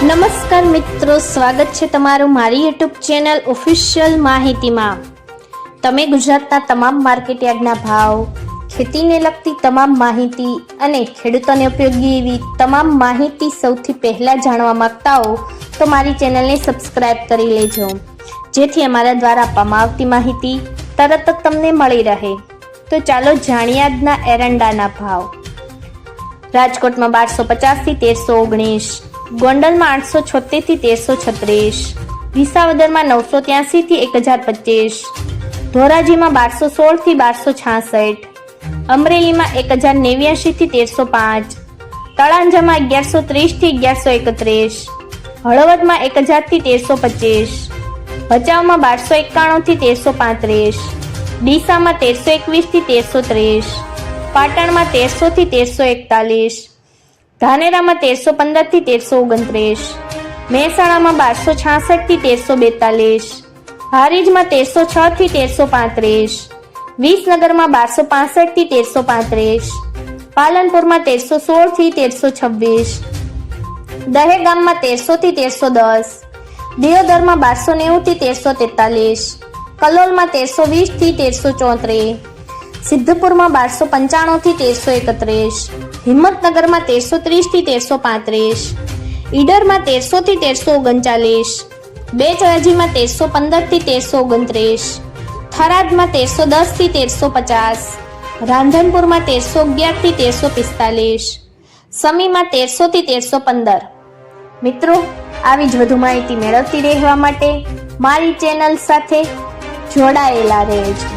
નમસ્કાર મિત્રો, સ્વાગત છે તમારું મારી યુટ્યુબ ચેનલ ઓફિશિયલ માહિતીમાં। તમે ગુજરાતના તમામ માર્કેટયાર્ડના ભાવ, ખેતીને લગતી તમામ માહિતી અને ખેડૂતોને ઉપયોગી એવી તમામ માહિતી સૌથી પહેલા જાણવા માંગતા હો તો મારી ચેનલને સબસ્ક્રાઇબ કરી લેજો, જેથી અમારા દ્વારા આપવામાં આવતી માહિતી તરત જ તમને મળી રહે। તો ચાલો જાણીએ આજના એરંડાના ભાવ। રાજકોટમાં 1250 થી 1319, ગોંડલમાં 876 થી 1336, વિસાવદરમાં 983 થી 1025, ધોરાજીમાં 1216 થી 1266, અમરેલીમાં 1089 થી 1305, તળાંજામાં 1130 થી 1131, હળવદમાં 1000 થી 1325, ભચાઉમાં 1291 થી 1335, ડીસામાં 1321 થી 1330, પાટણમાં 1300 થી 1341, ધાનેરામાં 1315 થી 1329, મહેસાણામાં 1266 થી 1342, હારીજમાં 1306 થી 1335, વિસનગરમાં 1265 થી 1335, પાલનપુરમાં 1316 થી 1326, દહેગામમાં 1300 થી 1310, દિયોદરમાં 1290 થી 1343, કલોલમાં 1320 થી 1334, સિદ્ધપુરમાં 1295 થી 1331, હિંમતનગરમાં 1330 થી 1335, ઈડરમાં 1300 થી 1339, બેચરાજીમાં 1315 થી 1329, થરાદમાં 1310 થી 1350, રાંધનપુરમાં 1311 થી 1345, સમીમાં 1300 થી 1315। મિત્રો, આવી જ વધુ માહિતી મેળવતી રહેવા માટે મારી ચેનલ સાથે જોડાયેલા રહેજો।